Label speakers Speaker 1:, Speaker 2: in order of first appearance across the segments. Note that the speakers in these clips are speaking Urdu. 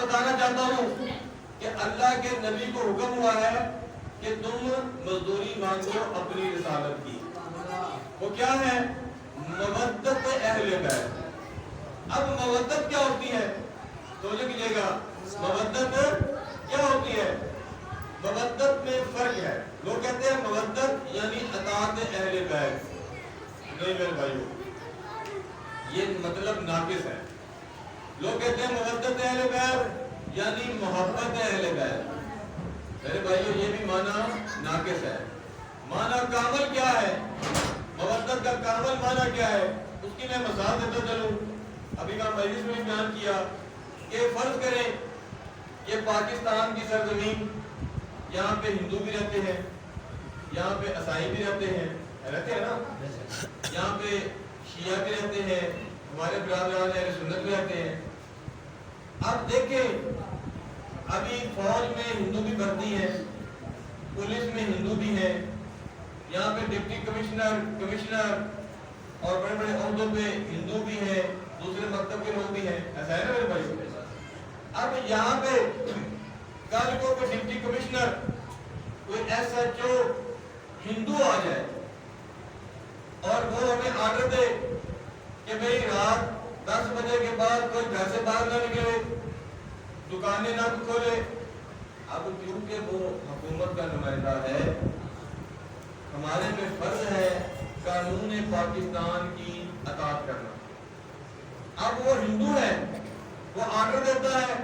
Speaker 1: بتانا چاہتا ہوں کہ اللہ کے نبی کو حکم ہوا ہے کہ تم مزدوری مانگو اپنی رسالت کی. وہ کیا ہے؟ مودت اہل بیت. اب مودت کیا ہوتی ہے؟ توجہ کیجیے گا. مودت کیا ہوتی ہے؟ مودت میں فرق ہے. لوگ کہتے ہیں مودت یعنی اطاعت اہل بیت. نہیں میرے بھائیو، یہ مطلب ناقص ہے. لوگ کہتے ہیں مودت اہل بیت یعنی محبت اہل بیت. میرے بھائیو یہ بھی معنی ناقص ہے. معنی کامل کیا ہے؟ مودت کا کامل معنی کیا ہے؟ اس کی میں مثال دیتا چلوں. ابھی میں مجلس میں بیان کیا کہ فرض کریں یہ پاکستان کی سرزمین، یہاں پہ ہندو بھی رہتے ہیں، یہاں پہ عیسائی بھی رہتے ہیں نا، یہاں پہ شیعہ بھی رہتے ہیں، ہمارے برادران اہل سنت بھی رہتے ہیں. اب دیکھیں ابھی فوج میں ہندو بھی بھرتی ہیں، پولیس میں ہندو بھی ہیں، یہاں پہ ڈپٹی کمشنر اور بڑے بڑے عہدوں پہ ہندو بھی ہیں، دوسرے مکتب کے لوگ بھی ہیں. ایسا ہے نا میرے بھائی؟ اب یہاں پہ کل کو کوئی ڈپٹی کمشنر، کوئی ایس ایچ او ہندو آ جائے اور وہ ہمیں آرڈر دے کہ بھئی رات 10 بجے کے بعد کوئی گھر سے باہر نہ نکلے، دکانیں نہ کھولے. اب کیونکہ وہ حکومت کا نمائندہ ہے، ہمارے پہ فرض ہے قانون پاکستان کی اطاعت کرنا. اب وہ ہندو ہے، وہ آرڈر دیتا ہے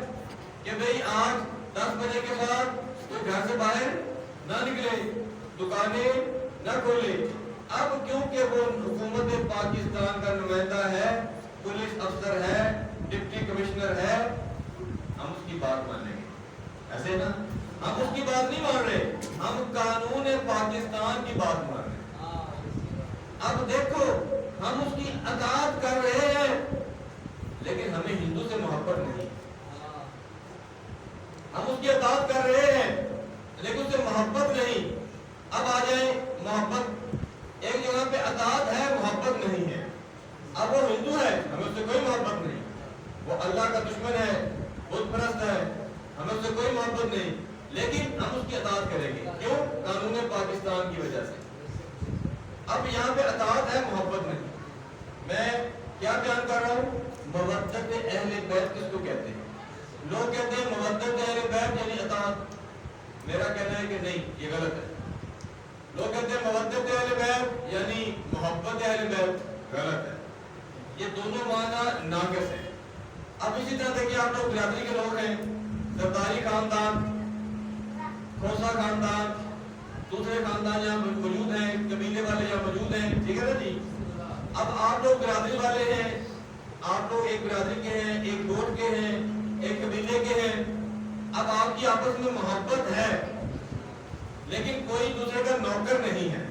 Speaker 1: کہ بھئی آج 10 بجے کے بعد کوئی گھر سے باہر نہ نکلے، دکانیں نہ کھولے. اب کیونکہ وہ حکومت پاکستان کا نمائندہ ہے، پولیس افسر ہے، ڈپٹی کمشنر ہے، ہم اس کی بات مانیں گے. ایسے نا ہم اس کی بات نہیں مان رہے، ہم قانون پاکستان کی بات مان رہے ہیں. اب دیکھو ہم اس کی اطاعت کر رہے ہیں لیکن ہمیں ہندو سے محبت نہیں. ہم اس کی اطاعت کر رہے ہیں لیکن اس سے محبت نہیں. اب آ جائیں محبت، ایک جگہ پہ اطاعت ہے محبت نہیں ہے. اب وہ ہندو ہے، ہمیں اس سے کوئی محبت نہیں، وہ اللہ کا دشمن ہے، بت پرست ہے، ہمیں اس سے کوئی محبت نہیں، لیکن ہم اس کی اطاعت کریں گے. کیوں؟ قانون پاکستان کی وجہ سے. اب یہاں پہ اطاعت ہے محبت نہیں. میں کیا بیان کر رہا ہوں؟ مودت اہل بیت کس کو کہتے ہیں؟ لوگ کہتے ہیں مودت اہل بیت یعنی اطاعت. میرا کہنا ہے کہ نہیں، یہ غلط ہے. لوگ کہتے ہیں مودت اہل بیت یعنی محبت اہل بیت، غلط ہے. یہ دونوں معنی ناقص ہیں. اب اسی طرح دیکھیں آپ لوگ برادری کے لوگ ہیں، سرداری خاندان، کھوسا خاندان، دوسرے خاندان یہاں موجود ہیں، قبیلے والے یہاں موجود ہیں، ٹھیک ہے نا جی. اب آپ لوگ برادری والے ہیں، آپ لوگ ایک برادری کے ہیں، ایک گوٹ کے ہیں، ایک قبیلے کے ہیں. اب آپ کی آپس میں محبت ہے لیکن کوئی دوسرے کا نوکر نہیں ہے.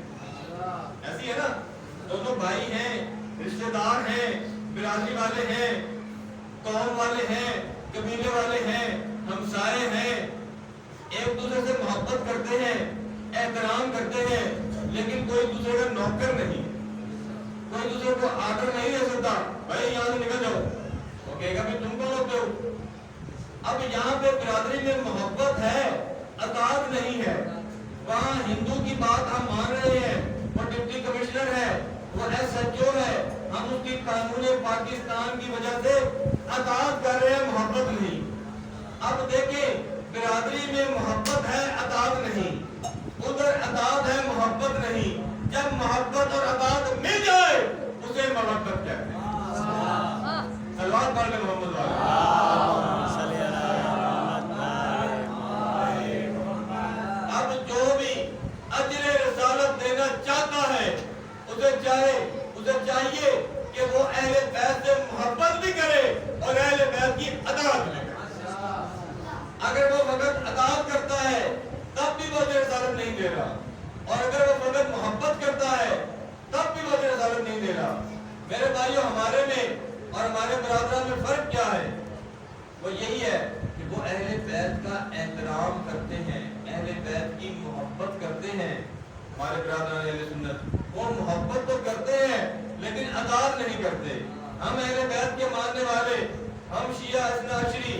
Speaker 1: ایسی ہے نا، دونوں بھائی ہیں، رشتہ دار ہیں، برادری والے ہیں، قوم والے ہیں، قبیلے والے ہیں، ہمسائے ہیں، ایک دوسرے سے محبت کرتے ہیں، احترام کرتے ہیں، لیکن کوئی دوسرے کا نوکر نہیں. کوئی دوسرے کو آرڈر نہیں دے سکتا بھائی یہاں سے نکل جاؤ، وہ کہے گا بھی تم کون ہوتے ہو. اب یہاں پہ برادری میں محبت ہے، اطاعت نہیں ہے. وہاں ہندو کی بات ہم مان رہے ہیں، وہ ڈپٹی کمشنر ہے، وہ ایس ایچ او ہے، ہم اس کی قانون پاکستان کی وجہ سے اطاعت کر رہے ہیں، محبت نہیں. اب دیکھیں برادری میں محبت ہے، اطاعت نہیں، ادھر اطاعت ہے، محبت نہیں. جب محبت اور اطاعت مل جائے اسے محبت کہتے ہیں. صلوات پڑھ لیں محمد والا. اب جو بھی اجر رسالت دینا چاہتا ہے اسے چاہیے کہ وہ اہل بیت سے محبت بھی کرے اور اہل بیت کی اطاعت بھی کرے. اگر وہ فقط اطاعت کرتا ہے تب بھی وہ اجر رسالت نہیں دے رہا، اور اگر وہ فقط محبت کرتا ہے تب بھی وہ اجر رسالت نہیں دے رہا. میرے بھائیو ہمارے میں اور ہمارے برادران میں فرق کیا ہے؟ وہ یہی ہے کہ وہ اہل بیت کا احترام کرتے ہیں، اہل بیت کی محبت کرتے ہیں. ہمارے برادران اہل سنت وہ محبت تو کرتے ہیں لیکن اطاعت نہیں کرتے. ہم اہل بیت کے ماننے والے، ہم شیعہ اثنا عشری،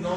Speaker 1: 9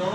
Speaker 1: 9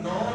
Speaker 1: 9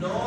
Speaker 1: 9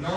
Speaker 1: 9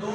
Speaker 1: 2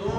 Speaker 1: 2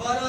Speaker 1: 12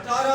Speaker 1: 18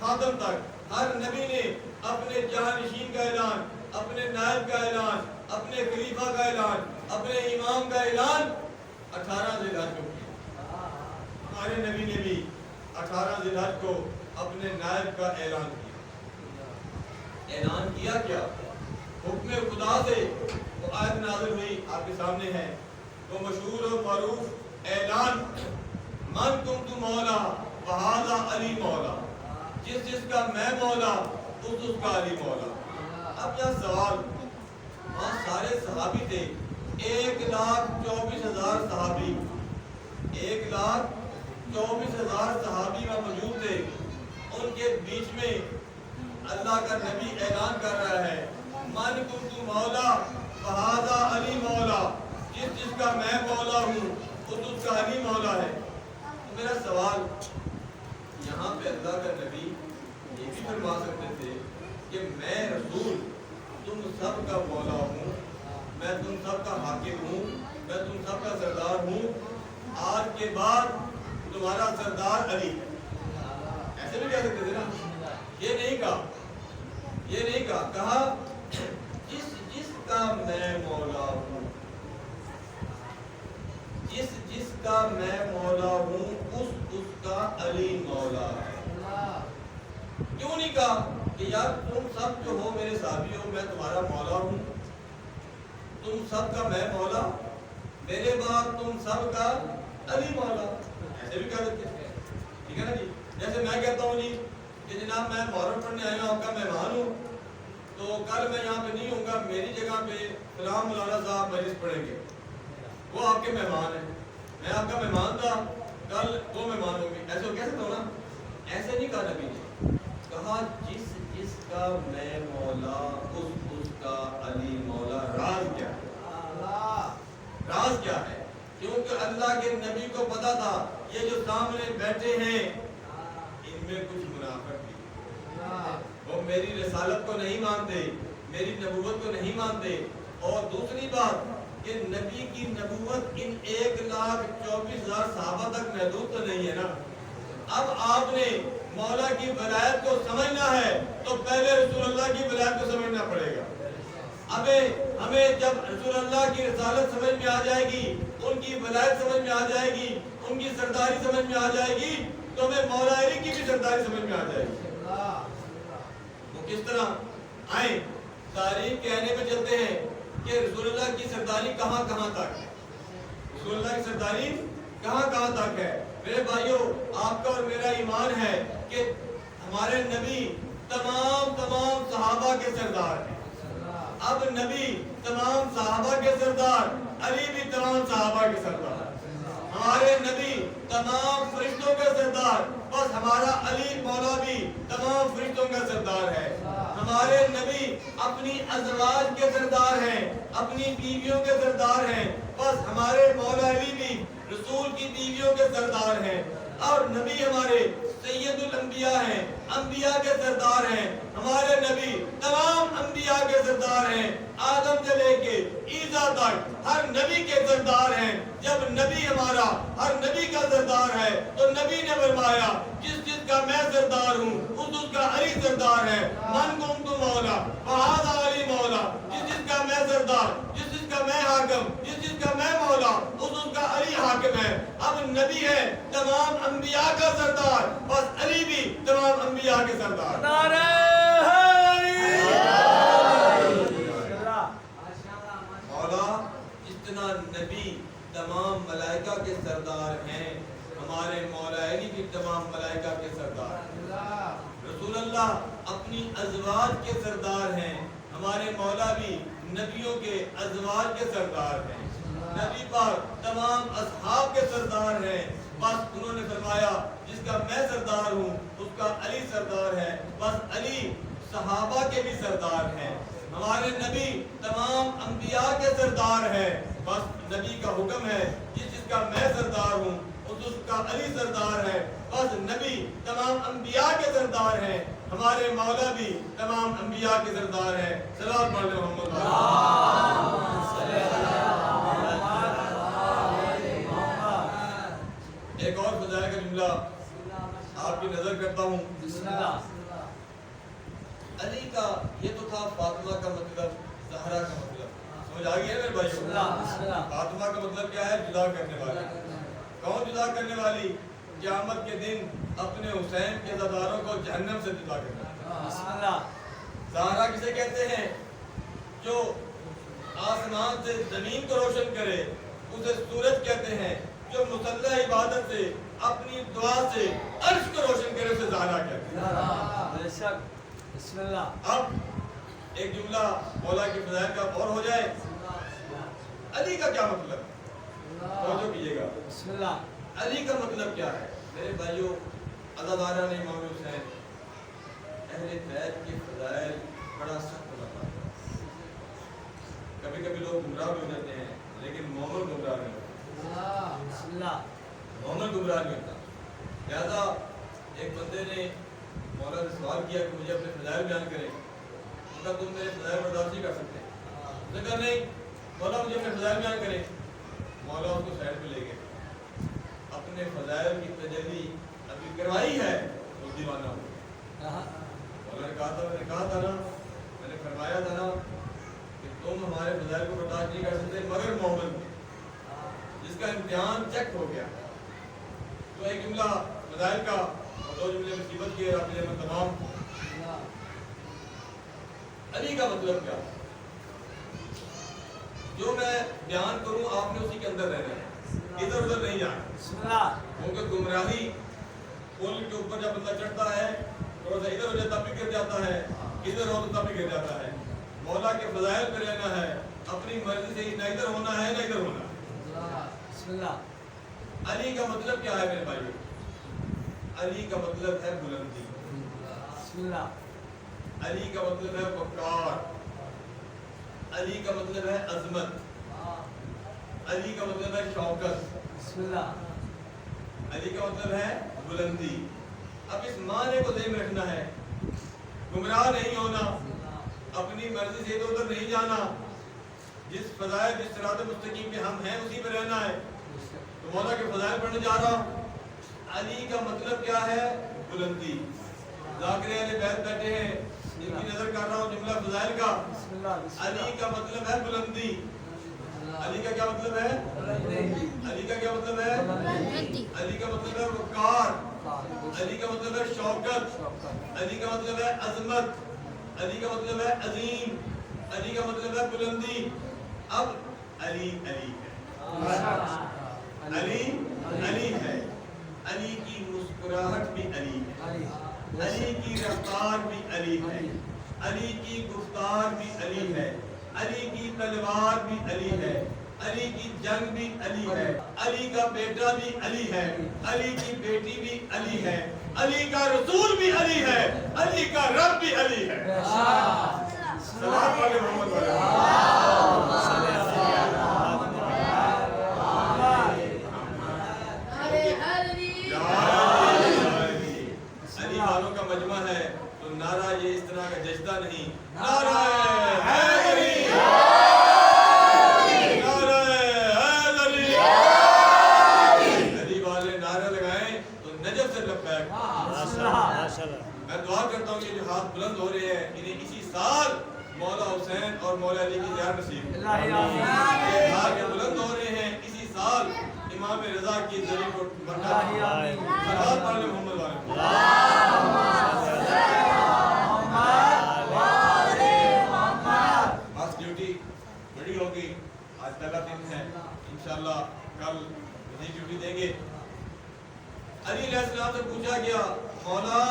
Speaker 1: خاتم تک ہر نبی نے اپنے جہانشین کا اعلان، اپنے نائب کا اعلان، اپنے خلیفہ کا اعلان، اپنے امام کا اعلان 18 ذی الحج کو کیا۔ ہمارے نبی نے بھی 18 ذی الحج کو اپنے نائب کا اعلان کیا۔ اعلان کیا کیا؟ حکم خدا سے وہ آیت نازل ہوئی، آپ کے سامنے ہے، وہ مشہور و معروف اعلان، من کنت مولا وہذا علی مولا، جس جس کا میں مولا اس کا علی مولا۔ اب یہاں سوال، وہاں سارے صحابی تھے، 1,24,000 صحابی، 1,24,000 صحابی وہاں موجود تھے۔ ان کے بیچ میں اللہ کا نبی اعلان کر رہا ہے، من کنت مولا وہذا علی مولا، جس جس کا میں مولا ہوں اس کا علی مولا ہے۔ میرا سوال، یہاں پہ اللہ کا نبی یہ بھی فرما سکتے تھے کہ میں رسول تم سب کا مولا ہوں، میں تم سب کا حاکم ہوں، میں تم سب کا سردار ہوں، آج کے بعد تمہارا سردار علی، ایسے بھی کہہ سکتے تھے نا؟ یہ نہیں کہا، یہ نہیں کہا، کہا جس جس کا میں مولا ہوں، جس جس کا میں مولا ہوں اس کا علی مولا ہے۔ کیوں نہیں کہا کہ یار تم سب جو ہو میرے صحابی ہو، میں تمہارا مولا ہوں، تم سب کا میں مولا، میرے بعد تم سب کا علی مولا، ایسے بھی کہہ دیتے ہیں، ٹھیک ہے نا جی؟ جیسے میں کہتا ہوں جی کہ جناب میں محرم پڑھنے آیا ہوں، آپ کا مہمان ہوں، تو کل میں یہاں پہ نہیں ہوں گا، میری جگہ پہ فلاں مولانا صاحب مجلس پڑھیں گے، وہ آپ کے مہمان ہیں، میں آپ کا مہمان تھا، کل وہ مہمان ہوں گے، ایسے ہو کہہ سکتا ہوں نا؟ ایسے نہیں کہا نبی نے، کہا جس جس کا میں مولا اس کا علی مولا۔ راز کیا ہے؟ راز کیا ہے؟ کیونکہ اللہ کے نبی کو پتا تھا یہ جو سامنے بیٹھے ہیں ان میں کچھ منافق بھی، وہ میری رسالت کو نہیں مانتے، میری نبوت کو نہیں مانتے، اور دوسری بات کہ نبی کی نبوت ان 1,24,000 صحابہ تک محدود تو نہیں ہے نا۔ اب آپ نے مولا کی ولایت کو سمجھنا ہے تو پہلے رسول اللہ کی ولایت کو سمجھنا پڑے گا۔ ہمیں جب رسول اللہ کی رسالت سمجھ میں آ جائے گی، ان کی ولایت سمجھ میں آ جائے گی، ان کی سرداری سمجھ میں آ جائے گی، تو ہمیں مولا علی کی بھی سرداری سمجھ میں آ جائے گی۔ وہ کس طرح آئیں، تاریخ کہنے میں چلتے ہیں کہ رسول اللہ کی سرداری کہاں کہاں تک ہے، رسول اللہ کی سرداری کہاں کہاں تک ہے۔ میرے بھائیوں، آپ کا اور میرا ایمان ہے کہ ہمارے نبی تمام صحابہ کے سردار ہیں۔ اب نبی تمام صحابہ کے سردار، علی بھی تمام صحابہ کے سردار، ہمارے نبی تمام فرشتوں کے سردار، بس ہمارا علی مولا بھی تمام فرشتوں کا سردار ہے۔ ہمارے نبی اپنی ازواج کے سردار ہیں، اپنی بیویوں کے سردار ہیں، بس ہمارے مولا علی بھی رسول کی بیویوں کے سردار ہیں۔ اور نبی ہمارے سید الانبیاء ہیں، انبیاء کے سردار ہیں، ہمارے نبی تمام انبیاء کے سردار ہیں، آدم سے لے کے عیسیٰ تک ہر نبی کے سردار ہیں۔ جب نبی ہمارا ہر نبی کا سردار ہے تو نبی نے فرمایا جس جس کا میں سردار ہوں اس کا علی سردار ہے۔ من کنت مولا وہذا علی مولا، جس جس کا میں سردار، جس جس کا میں حاکم، جس جس کا میں مولا اس کا علی حاکم ہے۔ اب نبی ہے تمام انبیاء کا سردار، بس علی بھی تمام انبیاء کے سردار۔ مولا جتنا نبی تمام ملائکہ کے سردار ہیں، ہمارے مولا علی بھی تمام ملائکہ کے سردار۔ رسول اللہ اپنی ازواج کے سردار ہیں، ہمارے مولا بھی نبیوں کے ازواج کے سردار ہیں۔ نبی پاک تمام اصحاب کے سردار ہیں، بس انہوں نے فرمایا جس کا میں سردار ہوں اس کا علی سردار ہے، بس علی صحابہ کے بھی سردار ہیں۔ ہمارے نبی تمام انبیاء کے سردار ہیں، بس نبی کا حکم ہے جس جس کا میں سردار ہوں اس کا علی سردار ہے، بس نبی تمام انبیاء کے سردار ہیں، ہمارے مولا بھی تمام انبیاء کے سردار ہیں۔ صلوات پڑھ لیں محمد۔ ایک اور فضائل کا جملہ آپ کی نظر کرتا ہوں. علی کا یہ تو تھا فاطمہ کا مطلب، زہرا کا مطلب. سمجھ آ گئی ہے میرے بھائیو؟ فاطمہ کا مطلب کیا ہے؟ جدا کرنے والی. کون جدا کرنے والی؟ قیامت کے دن اپنے حسین کے عزاداروں کو جہنم سے جدا کرنا. زہرا کسے کہتے ہیں؟ جو آسمان سے زمین کو روشن کرے اسے سورج کہتے ہیں. جو مسلح عبادت سے اپنی دعا سے عرش کو روشن کرے اسے زہرا کہتے ہیں.
Speaker 2: بسم اللہ.
Speaker 1: اب ایک جملہ مولا کے فضائل کا اور ہو جائے. علی کا کیا مطلب؟ توجہ کیجیے گا.
Speaker 2: بسم اللہ.
Speaker 1: علی کا مطلب کیا ہے میرے بھائیو؟ عزاداران امام حسین، اہل بیت کے فضائل بڑا سخت بتا. کبھی کبھی لوگ گمراہ بھی ہو جاتے ہیں لیکن مومن گمراہ نہیں ہوتا.
Speaker 2: بسم اللہ.
Speaker 1: مومن گمراہ نہیں ہوتا. لہذا ایک بندے نے مولا سے سوال کیا کہ مجھے اپنے فضائل بیان کریں. ان کا تم میرے فضائل برداشت نہیں کر سکتے؟ اس نے کہا نہیں مولا مجھے اپنے فضائل بیان کریں. مولا اس کو سائڈ پہ لے گئے. اپنے فضائل کی تجلی ابھی کروائی ہے وہ دیوانہ ہو گیا. مولا نے کہا تھا، میں نے کہا تھا نا، میں نے فرمایا تھا نا کہ تم ہمارے فضائل کو برداشت نہیں کر سکتے مگر مومن جس کا امتحان چیک ہو گیا. تو ایک جملہ فضائل کا اور دو جملے مصیبت کے رابطے میں تمام. علی کا مطلب کیا؟ جو میں بیان کروں آپ نے اسی کے اندر رہنا ہے، ادھر ادھر نہیں جانا. کیونکہ گمراہی پل کے اوپر جب بندہ چڑھتا ہے تھوڑا سا ادھر ہو جاتا تب بھی گر جاتا ہے، ادھر ہو تو تب بھی گر جاتا ہے. مولا کے فضائل پہ رہنا ہے، اپنی مرضی سے نہ ادھر ہونا ہے نہ ادھر ہونا ہے.
Speaker 2: بسم اللہ.
Speaker 1: علی کا مطلب کیا ہے میرے بھائیو؟ علی کا مطلب ہے بلندی.
Speaker 2: بسم اللہ.
Speaker 1: علی کا مطلب ہے وقار. علی کا مطلب ہے عظمت. علی کا مطلب ہے شوکت.
Speaker 2: بسم اللہ.
Speaker 1: علی کا مطلب ہے بلندی. اب اس معنی کو ذہن میں رکھنا ہے. گمراہ نہیں ہونا، اپنی مرضی سے ادھر ادھر نہیں جانا، جس فضائل جس صراط مستقیم پہ ہم ہیں اسی پہ رہنا ہے. تو مولا کے فضائل پڑھنے جا رہا ہوں. علی کا مطلب کیا ہے؟ بلندی. ذاکر اہل بیت بیٹھے ہیں، ان کی نظر کر رہا ہوں جملہ فضائل کا. علی کا مطلب ہے بلندی. علی کا کیا مطلب ہے؟ علی کا کیا مطلب ہے؟ علی کا مطلب ہے وقار. علی کا مطلب ہے شوکت. علی کا مطلب ہے عظمت. علی کا مطلب ہے عظیم. علی کا مطلب ہے بلندی. اب علی علی ہے، علی علی ہے. علی کی مسکراہٹ بھی علی ہے، علی کی رفتار بھی علی ہے، علی کی گفتار بھی علی ہے، علی کی تلوار بھی علی ہے، علی کی جنگ بھی علی ہے، علی کا بیٹا بھی علی ہے، علی کی بیٹی بھی علی ہے، علی کا رسول بھی علی ہے، علی کا رب بھی علی ہے. سلام علیہ محمد علی والوں کا مجمع ہے تو نعرہ یہ اس طرح کا جشدہ نہیں. نعرہ حیدری، نعرہ حیدری. علی والے نعرہ لگائیں تو نجف سے لبیک. میں دعا کرتا ہوں کہ جو ہاتھ بلند ہو رہے ہیں انہیں اسی سال مولا حسین اور مولا علی کی زیارت نصیب. یہ ہاتھ بلند ہو رہے ہیں اسی سال امام رضا کی ذریعہ کو برکات. صلوات پڑھ لیں محمد والے. بس ڈیوٹی بڑی ہوگی. آج پہلا دن ہے، انشاءاللہ کل وہی ڈیوٹی دیں گے. علی علیہ السلام سے پوچھا گیا مولا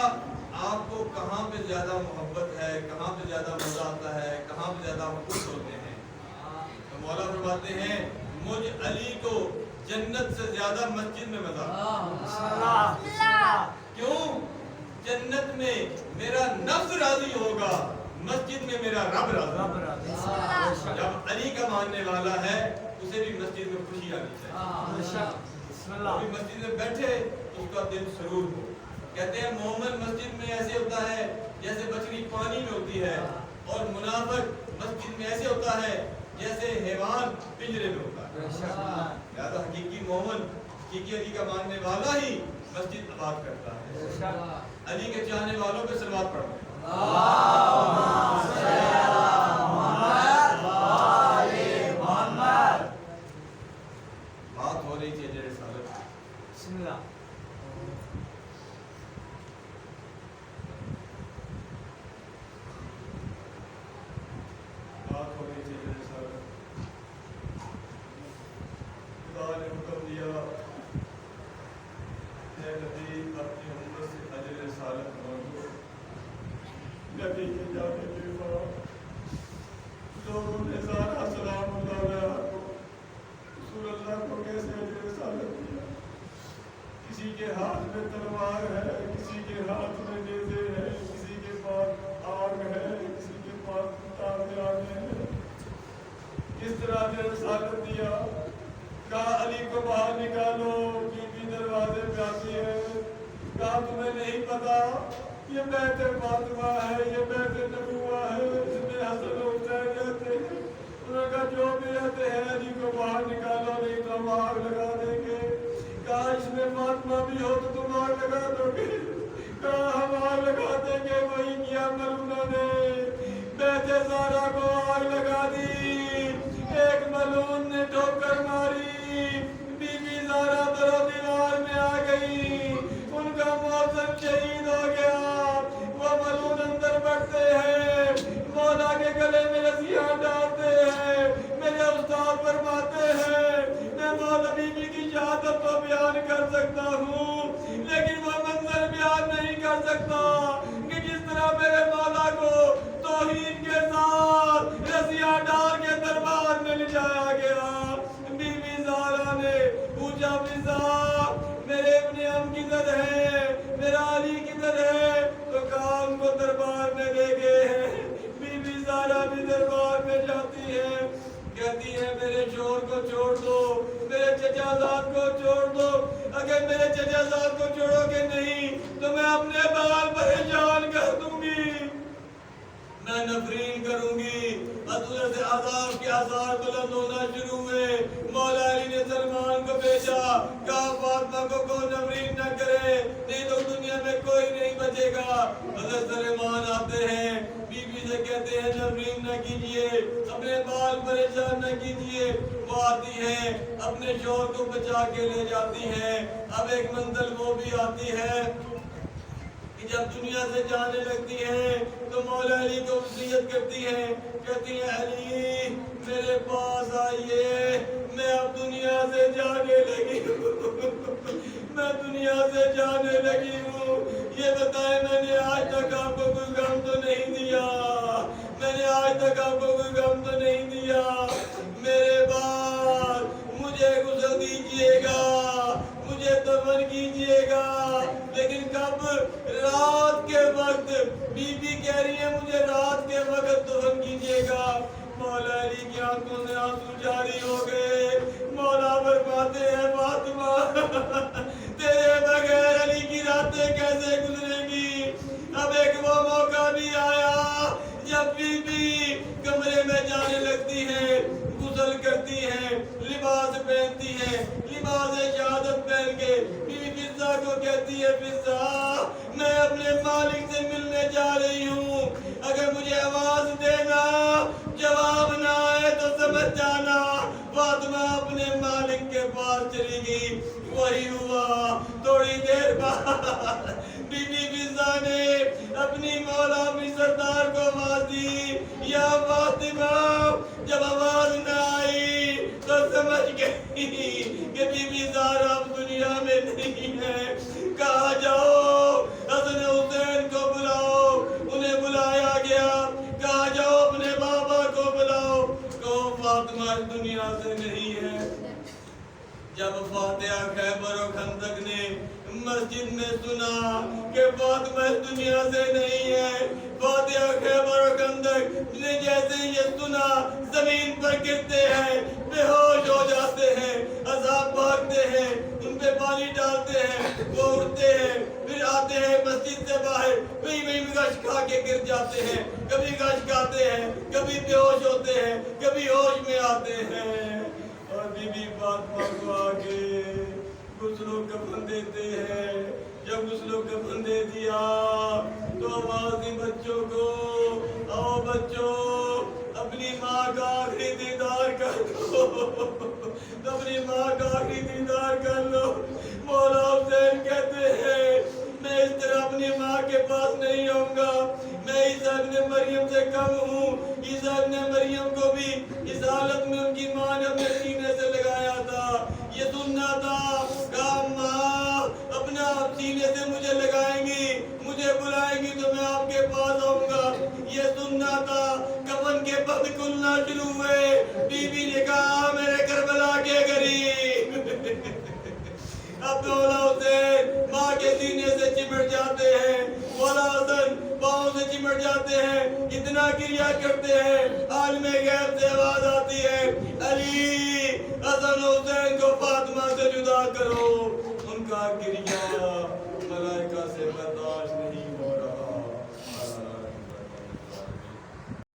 Speaker 1: آپ کو کہاں پہ زیادہ محبت ہے، کہاں پہ زیادہ مزہ آتا ہے، کہاں پہ زیادہ خوش ہوتے ہیں؟ تو مولا فرماتے ہیں مجھ علی کو جنت سے زیادہ مسجد میں مزہ آتا ہے. کیوں؟ جنت میں میرا نفس راضی ہوگا، مسجد میں میرا رب راضی. جب علی کا ماننے والا ہے اسے بھی مسجد میں خوشی آنی چاہیے. ابھی مسجد میں بیٹھے اس کا دل سرور ہو. کہتے ہیں مومن مسجد میں ایسے ہوتا ہے جیسے بچڑی پانی میں ہوتی ہے، اور منافق مسجد میں ایسے ہوتا ہے جیسے حیوان پنجرے میں ہوتا ہے. لہذا حقیقی مومن، حقیقی علی کا ماننے والا ہی مسجد آباد کرتا ہے۔
Speaker 2: اللہ
Speaker 1: علی کے چاہنے والوں پہ صلوات پڑھتے ہیں۔ بات ہو رہی تھی اجر رسالت کی۔
Speaker 2: بسم اللہ
Speaker 1: بات ہو رہی تھی اجر رسالت۔ خدا نے حکم دیا اے نبی اپنی امت سے اجر رسالت مانگو۔ نبی کے جانے کے بعد لوگوں نے سارا سلام اللہ علیہ کو رسول اللہ کو کیسے اجر رسالت دیا۔ کسی کے ہاتھ میں تلوار ہے، کسی کے ہاتھ میں نیزے ہے، کسی کے پاس آگ ہے، کسی کے پاس تازیانے ہیں۔ کس طرح اجر رسالت دیا؟ کہا علی کو باہر نکالو، بی بی دروازے پہ آتی ہے۔ کہا تمہیں نہیں پتا یہ بیت فاطمہ ہے، یہ بیت نبوہ ہے، اس میں حسن و حسین رہتے ہیں۔ انہوں نے کہا جو بھی رہتے ہیں علی کو باہر نکالو، نہیں تو ہم آگ لگا دیں گے۔ کہا اس میں فاطمہ بھی ہو تو تم آگ لگا دو گے؟ کہا ہم آگ لگا دیں گے۔ وہی کیا ملونوں نے بیت زہرا کو آگ لگا دی۔ ایک ملون نے ٹھوکر ماری، بی بی زہرا در و دیوار میں آ گئی، ان کا موزن شہید ہو گیا۔ وہ ملون اندر بڑھتے ہیں، مولا کے گلے میں رسیاں ڈالتے ہیں۔ میرے استاد فرماتے ہیں میں مولا بی بی کی شہادت کو بیان کر سکتا ہوں، لیکن وہ منظر بیان نہیں کر سکتا کہ جس طرح میرے مولا کو توحید کے ساتھ رسیاں ڈال کے دربار میں لے جایا گیا۔ بی بی زہرا نے پوچھا فضا میرے ابن ام کدھر ہے، میرا علی کدھر ہے؟ تو کہا ان کو دربار میں لے گئے ہیں۔ بی بی زہرا بھی دربار میں جاتی ہے، کہتی ہے میرے شوہر کو چھوڑ دو، میرے چچا زاد کو چھوڑ دو، اگر میرے چچا زاد کو چھوڑو گے نہیں تو میں اپنے بال پریشان کر دوں گی، میں نفرین کروں گی۔ حضرت عذاب کے آثار بلند ہونا شروع ہوئے۔ مولا علی نے سلمان کو بھیجا، کہا فاطمہ کو کوئی نفرین نہ کرے، نہیں تو دنیا میں کوئی نہیں بچے گا۔ حضرت سلیمان آتے ہیں، بی بی سے کہتے ہیں نفرین نہ کیجئے، اپنے بال پریشان نہ کیجئے۔ وہ آتی ہے، اپنے شوہر کو بچا کے لے جاتی ہے۔ اب ایک منزل وہ بھی آتی ہے کہ جب دنیا سے جانے لگتی ہے تو مولا علی کو وصیت کرتی ہے، کہتی ہے علی میرے پاس آئیے، میں اب دنیا سے جانے لگی ہوں، میں دنیا سے جانے لگی ہوں۔ یہ بتائیں میں نے آج تک آپ کو کوئی غم تو نہیں دیا، میں نے آج تک آپ کو کوئی غم تو نہیں دیا، میرے بعد مجھے غسل دیجئے گا، مجھے دفن کیجئے گا، لیکن کب؟ رات کے وقت۔ بی بی کہہ رہی ہے مجھے رات کے وقت دفن کیجئے گا۔ مولا علی کی آنکھوں سے آنسو جاری ہو گئے۔ مولا فرماتے ہیں فاطمہ تیرے بغیر علی کی راتیں کیسے گزرے گی؟ اب ایک وہ موقع بھی آیا جب بی بی کمرے میں جانے لگتی ہے، غسل کرتی ہے، لباس پہنتی ہے، لباس شہادت پہن کے بی بی فضا کو کہتی ہے فضا میں اپنے مالک سے ملنے جا رہی ہوں، اگر مجھے آواز دینا جواب نہ آئے تو سمجھ جانا۔ فاطمہ اپنے مالک کے پاس چلی گئی۔ وہی ہوا تھوڑی دیر بعد بی بی فضا نے اپنی مولا اپنی سردار کو آواز دی، یا فاطمہ۔ جب آواز نہ آئی تو سمجھ گئی کہ بی بی زہرا اب دنیا میں نہیں ہے۔ کہا جاؤ حسن حسین کو بلاؤ، انہیں بلایا گیا۔ کہا جاؤ اپنے بابا کو بلاؤ، کہو فاطمہ اس دنیا سے نہیں ہے۔ جب فاتحہ خیبر و خندق نے مسجد میں سنا کہ فاطمہ اس دنیا سے نہیں ہے، فاتحہ خیبر و خندق نے جیسے یہ سنا زمین پر گرتے ہیں، بے ہوش ہو جاتے ہیں، عذاب بھاگتے ہیں، ان پہ پانی ڈالتے ہیں، وہ اڑتے ہیں، پھر آتے ہیں مسجد سے باہر، وہی گش کھا کے گر جاتے ہیں، کبھی گش کھاتے ہیں، کبھی بے ہوش ہوتے ہیں، کبھی ہوش میں آتے ہیں، اور بی بی فاطمہ کو آگے غسل و کفن دیتے ہیں۔
Speaker 3: آخری دیدار کر لو۔ مولا حسین کہتے ہیں میں اس طرح اپنی ماں کے پاس نہیں آؤں گا، میں عیسیٰ ابن مریم سے کم ہوں۔ عیسیٰ ابن مریم کو بھی اس حالت میں ان کی ماں نے اپنے سینے سے لگایا تھا، یہ سننا تھا کہا ماں اپنا سینے سے مجھے لگائیں گی، مجھے بلائیں گی تو میں آپ کے پاس آؤں گا، یہ سننا تھا۔ کفن کے بند کھلنا شروع ہوئے، بی بی نے کہا میرے کربلا کے غریب۔ اب مولا حسین ماں کے سینے سے چمٹ جاتے ہیں، مولا حسن پاؤں سے چمٹ جاتے ہیں، اتنا گریہ کرتے ہیں، عالم غیب سے آواز آتی ہے علی حسن حسین کو فاطمہ سے جدا کرو۔ ان کا گریہ ملائکہ سے